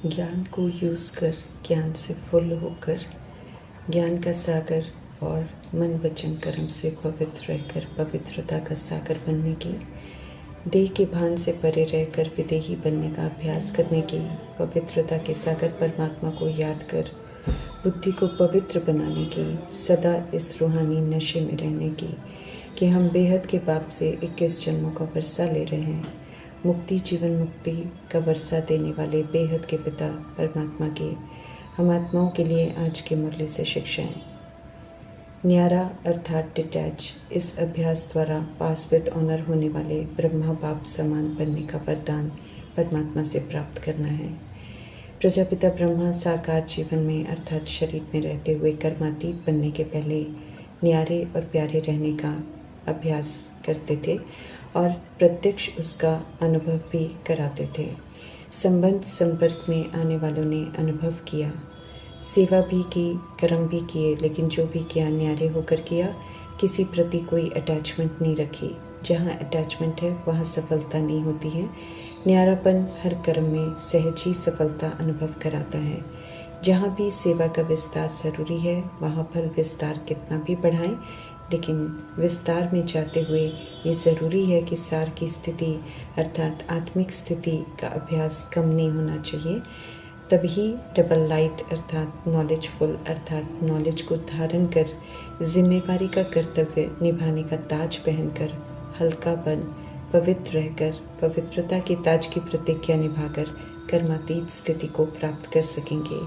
ज्ञान को यूज़ कर, ज्ञान से फुल होकर, ज्ञान का सागर और मन वचन कर्म से पवित्र रहकर पवित्रता का सागर बनने की, देह के भान से परे रहकर विदेही बनने का अभ्यास करने की, पवित्रता के सागर परमात्मा को याद कर बुद्धि को पवित्र बनाने की, सदा इस रूहानी नशे में रहने की कि हम बेहद के बाप से 21 जन्मों का वर्षा ले रहे हैं। मुक्ति जीवन मुक्ति का वर्षा देने वाले बेहद के पिता परमात्मा की हम आत्माओं के लिए आज के मुरली से शिक्षाएं। न्यारा अर्थात डिटैच, इस अभ्यास द्वारा पास विद ऑनर होने वाले ब्रह्मा बाप समान बनने का वरदान परमात्मा से प्राप्त करना है। प्रजापिता ब्रह्मा साकार जीवन में अर्थात शरीर में रहते हुए कर्मातीत बनने के पहले न्यारे और प्यारे रहने का अभ्यास करते थे और प्रत्यक्ष उसका अनुभव भी कराते थे। संबंध संपर्क में आने वालों ने अनुभव किया, सेवा भी की, कर्म भी किए, लेकिन जो भी किया न्यारे होकर किया, किसी प्रति कोई अटैचमेंट नहीं रखी। जहाँ अटैचमेंट है वहाँ सफलता नहीं होती है। न्यारापन हर कर्म में सहज ही सफलता अनुभव कराता है। जहाँ भी सेवा का विस्तार ज़रूरी है वहाँ फल विस्तार कितना भी बढ़ाएं, लेकिन विस्तार में जाते हुए ये ज़रूरी है कि सार की स्थिति अर्थात आत्मिक स्थिति का अभ्यास कम नहीं होना चाहिए। तभी डबल लाइट अर्थात नॉलेजफुल अर्थात नॉलेज को धारण कर जिम्मेवारी का कर्तव्य निभाने का ताज पहनकर हल्का बन पवित्र रहकर पवित्रता के ताज की प्रतिज्ञा निभाकर कर्मातीत स्थिति को प्राप्त कर सकेंगे।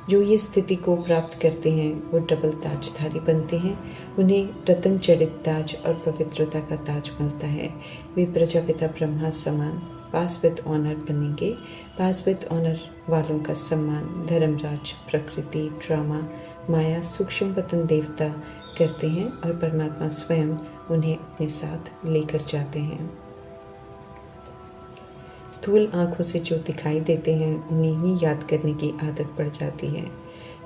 जो ये स्थिति को प्राप्त करते हैं वो डबल ताजधारी बनते हैं। उन्हें रतन जड़ित ताज और पवित्रता का ताज मिलता है। वे प्रजापिता ब्रह्मा समान पास विद ऑनर बनेंगे। पास विद ऑनर वालों का सम्मान धर्मराज, प्रकृति, ड्रामा, माया, सूक्ष्म वतन देवता करते हैं और परमात्मा स्वयं उन्हें अपने साथ लेकर जाते हैं। स्थूल आँखों से जो दिखाई देते हैं उन्हें ही याद करने की आदत पड़ जाती है।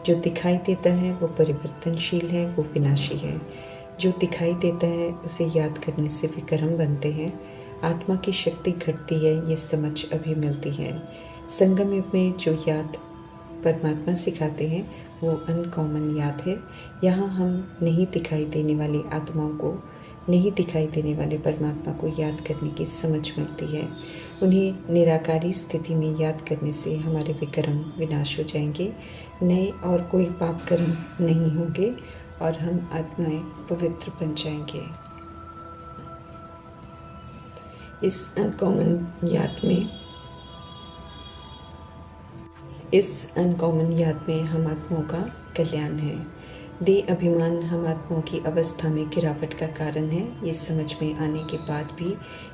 जो दिखाई देता है वो परिवर्तनशील है, वो विनाशी है। जो दिखाई देता है उसे याद करने से विकर्म बनते हैं। आत्मा की शक्ति घटती है, ये समझ अभी मिलती है। संगम युग में जो याद परमात्मा सिखाते हैं वो अनकॉमन याद है। यहाँ हम नहीं दिखाई देने वाली आत्माओं को, नहीं दिखाई देने वाले परमात्मा को याद करने की समझ मिलती है। उन्हें निराकारी स्थिति में याद करने से हमारे विकर्म विनाश हो जाएंगे, नए और कोई पाप कर्म नहीं होंगे और हम आत्माएं पवित्र बन जाएंगे। इस अनकॉमन याद में हम आत्माओं का कल्याण है। देह अभिमान हम आत्माओं की अवस्था में गिरावट का कारण है। ये समझ में आने के बाद भी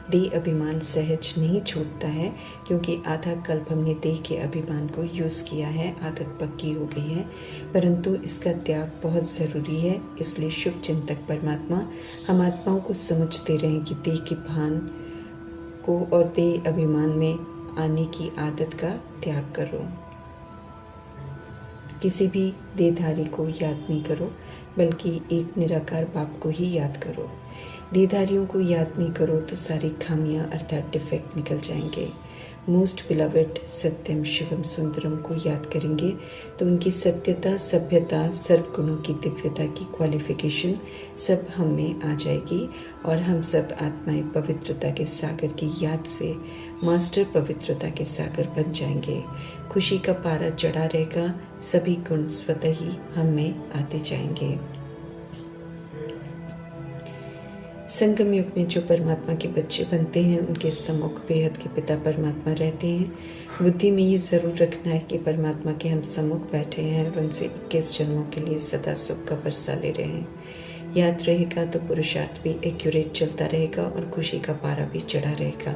देह अभिमान सहज नहीं छूटता है, क्योंकि आधा कल्प हमने देह के अभिमान को यूज़ किया है, आदत पक्की हो गई है। परंतु इसका त्याग बहुत ज़रूरी है। इसलिए शुभ चिंतक परमात्मा हम आत्माओं को समझते रहें कि देह के भान को और देह अभिमान में आने की आदत का त्याग करो। किसी भी देहधारी को याद नहीं करो, बल्कि एक निराकार बाप को ही याद करो। देहधारियों को याद नहीं करो तो सारी खामियां अर्थात डिफेक्ट निकल जाएंगे। मोस्ट बिलवेड सत्यम शिवम सुंदरम को याद करेंगे तो उनकी सत्यता, सभ्यता, सर्वगुणों की दिव्यता की क्वालिफिकेशन सब हम में आ जाएगी और हम सब आत्माएं पवित्रता के सागर की याद से मास्टर पवित्रता के सागर बन जाएंगे। खुशी का पारा चढ़ा रहेगा, सभी गुण स्वतः ही हम में आते जाएंगे। संगम युग में जो परमात्मा के बच्चे बनते हैं उनके सम्मुख बेहद के पिता परमात्मा रहते हैं। बुद्धि में ये ज़रूर रखना है कि परमात्मा के हम सम्मुख बैठे हैं और उनसे 21 जन्मों के लिए सदा सुख का बरसा ले रहे हैं। याद रहेगा तो पुरुषार्थ भी एक्यूरेट चलता रहेगा और खुशी का पारा भी चढ़ा रहेगा।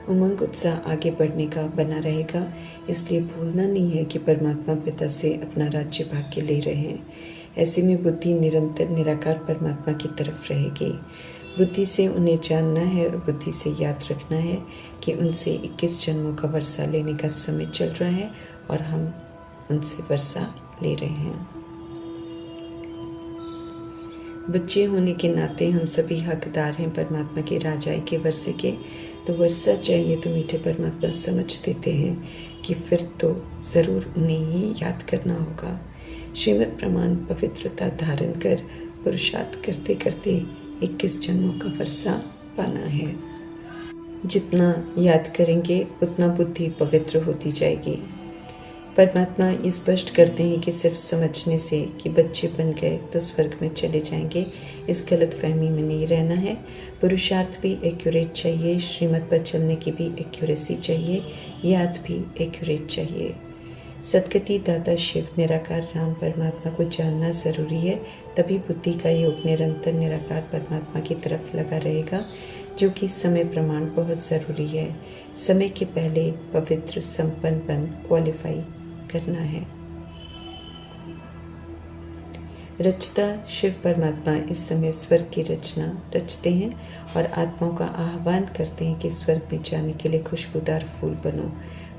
उमंग उत्साह आगे बढ़ने का बना रहेगा। इसलिए भूलना नहीं है कि परमात्मा पिता से अपना राज्य भाग्य ले रहे हैं। ऐसे में बुद्धि निरंतर निराकार परमात्मा की तरफ रहेगी। बुद्धि से उन्हें जानना है और बुद्धि से याद रखना है कि उनसे 21 जन्मों का वर्षा लेने का समय चल रहा है और हम उनसे वर्षा ले रहे हैं। बच्चे होने के नाते हम सभी हकदार हैं परमात्मा के राजाई के वर्षे के। तो वर्षा चाहिए तो मीठे परमात्मा समझ देते हैं कि फिर तो ज़रूर उन्हें ही याद करना होगा। श्रीमद् प्रमाण पवित्रता धारण कर पुरुषार्थ करते करते 21 जन्मों का वर्षा पाना है। जितना याद करेंगे उतना बुद्धि पवित्र होती जाएगी। परमात्मा ये स्पष्ट करते हैं कि सिर्फ समझने से कि बच्चे बन गए तो स्वर्ग में चले जाएंगे, इस गलत फहमी में नहीं रहना है। पुरुषार्थ भी एक्यूरेट चाहिए, श्रीमत पर चलने की भी एक्यूरेसी चाहिए, याद भी एक्यूरेट चाहिए। सदगति दाता शिव निराकार राम परमात्मा को जानना ज़रूरी है, तभी बुद्धि का योग निरंतर निराकार परमात्मा की तरफ लगा रहेगा, जो कि समय प्रमाण बहुत ज़रूरी है। समय के पहले पवित्र संपन्न बन क्वालिफाई करना है। रचता शिव परमात्मा इस समय स्वर्ग की रचना रचते हैं और आत्माओं का आह्वान करते हैं कि स्वर्ग में जाने के लिए खुशबूदार फूल बनो,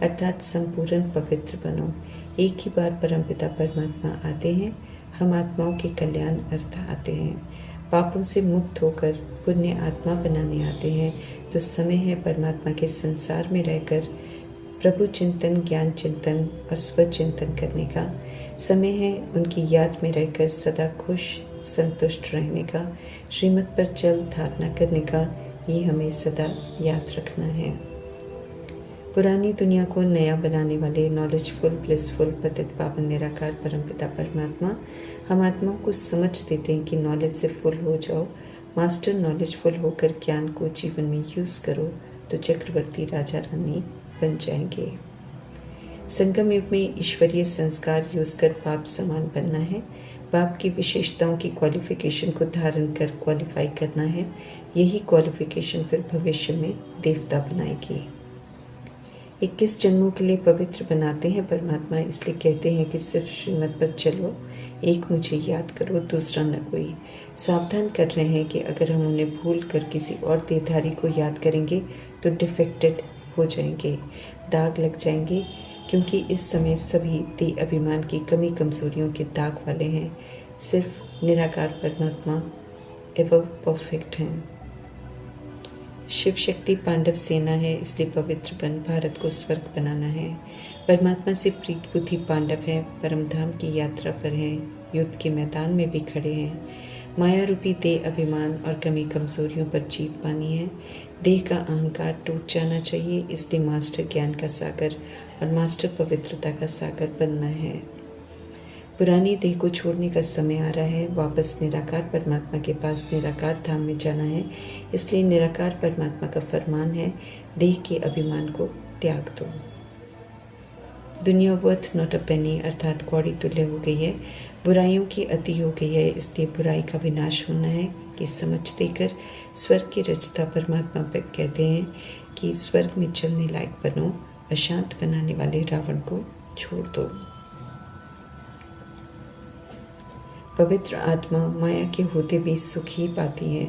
अर्थात संपूर्ण पवित्र बनो। एक ही बार परमपिता परमात्मा आते हैं, हम आत्माओं के कल्याण अर्थ आते हैं। पापों से मुक्त होकर पुण्य आत्मा बनाने आते हैं। तो समय है परमात्मा के संसार में रहकर प्रभु चिंतन, ज्ञान चिंतन और स्वचिंतन करने का। समय है उनकी याद में रहकर सदा खुश संतुष्ट रहने का। श्रीमत पर चल धारणा करने का, ये हमें सदा याद रखना है। पुरानी दुनिया को नया बनाने वाले नॉलेजफुल ब्लिसफुल पतित पावन निराकार परमपिता परमात्मा हम आत्माओं को समझ देते हैं कि नॉलेज से फुल हो जाओ, मास्टर नॉलेजफुल होकर ज्ञान को जीवन में यूज़ करो तो चक्रवर्ती राजा रानी बन जाएंगे। संगम युग में ईश्वरीय संस्कार यूज कर बाप समान बनना है। बाप की विशेषताओं की क्वालिफिकेशन को धारण कर क्वालिफाई करना है। यही क्वालिफिकेशन फिर भविष्य में देवता बनाएगी। 21 जन्मों के लिए पवित्र बनाते हैं परमात्मा, इसलिए कहते हैं कि सिर्फ श्रीमत पर चलो, एक मुझे याद करो, दूसरा न कोई। सावधान कर रहे हैं कि अगर हम उन्हें भूल कर किसी और देहधारी को याद करेंगे तो डिफेक्टेड हो जाएंगे, दाग लग जाएंगे, क्योंकि इस समय सभी देह अभिमान की कमी कमजोरियों के दाग वाले हैं। सिर्फ निराकार परमात्मा एवं परफेक्ट हैं। शिव शक्ति पांडव सेना है, इसलिए पवित्र बन भारत को स्वर्ग बनाना है। परमात्मा से प्रीत बुद्धि पांडव है, परमधाम की यात्रा पर हैं, युद्ध के मैदान में भी खड़े हैं। माया रूपी देह अभिमान और कमी कमजोरियों पर जीत पानी है। देह का अहंकार टूट जाना चाहिए, इसलिए मास्टर ज्ञान का सागर और मास्टर पवित्रता का सागर बनना है। पुरानी देह को छोड़ने का समय आ रहा है, वापस निराकार परमात्मा के पास निराकार धाम में जाना है। इसलिए निराकार परमात्मा का फरमान है, देह के अभिमान को त्याग दो। दुनिया वर्थ नॉट अ पेनी, अर्थात कौड़ी तुल्य हो गई है, बुराइयों की अति हो गई है, इसलिए बुराई का विनाश होना है कि समझ देकर स्वर्ग की रचता परमात्मा पर कहते हैं कि स्वर्ग में चलने लायक बनो, अशांत बनाने वाले रावण को छोड़ दो। पवित्र आत्मा माया के होते भी सुख ही पाती है,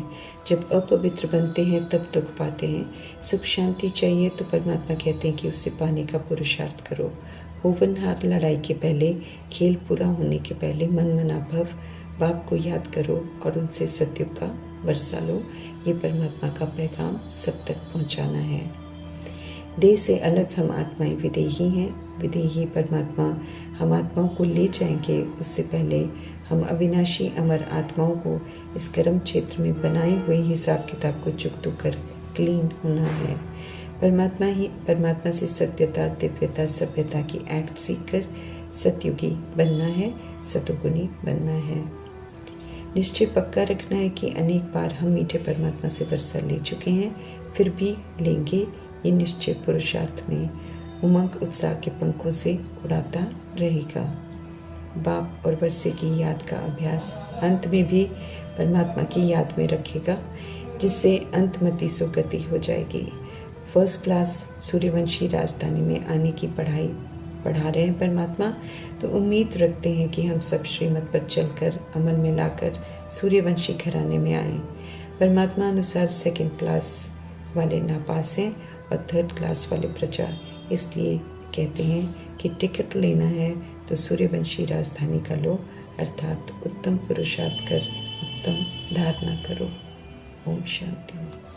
जब अपवित्र बनते हैं तब दुख पाते हैं। सुख शांति चाहिए तो परमात्मा कहते हैं कि उसे पाने का पुरुषार्थ करो। होवनहार लड़ाई के पहले, खेल पूरा होने के पहले मन मना भव बाप को याद करो और उनसे सत्युग का वर्षा लो। ये परमात्मा का पैगाम सब तक पहुंचाना है। देह से अलग हम आत्माएं विदेही हैं, विदेही परमात्मा हम आत्माओं को ले जाएंगे। उससे पहले हम अविनाशी अमर आत्माओं को इस कर्म क्षेत्र में बनाए हुए हिसाब किताब को चुकतो कर क्लीन होना है। परमात्मा से सत्यता, दिव्यता, सभ्यता की एक्ट सीखकर सतयुगी बनना है, सतुगुणी बनना है। निश्चय पक्का रखना है कि अनेक बार हम मीठे परमात्मा से वर्षा ले चुके हैं, फिर भी लेंगे। ये निश्चय पुरुषार्थ में उमंग उत्साह के पंखों से उड़ाता रहेगा। बाप और वर्षे की याद का अभ्यास अंत में भी परमात्मा की याद में रखेगा, जिससे अंतमति सुगति हो जाएगी। फर्स्ट क्लास सूर्यवंशी राजधानी में आने की पढ़ाई पढ़ा रहे हैं परमात्मा, तो उम्मीद रखते हैं कि हम सब श्रीमत पर चलकर अमल में लाकर सूर्यवंशी घराने में आए। परमात्मा अनुसार सेकंड क्लास वाले नापास हैं और थर्ड क्लास वाले प्रजा, इसलिए कहते हैं कि टिकट लेना है तो सूर्यवंशी राजधानी का लो, अर्थात उत्तम पुरुषार्थ कर उत्तम धारणा करो। ओम शांति।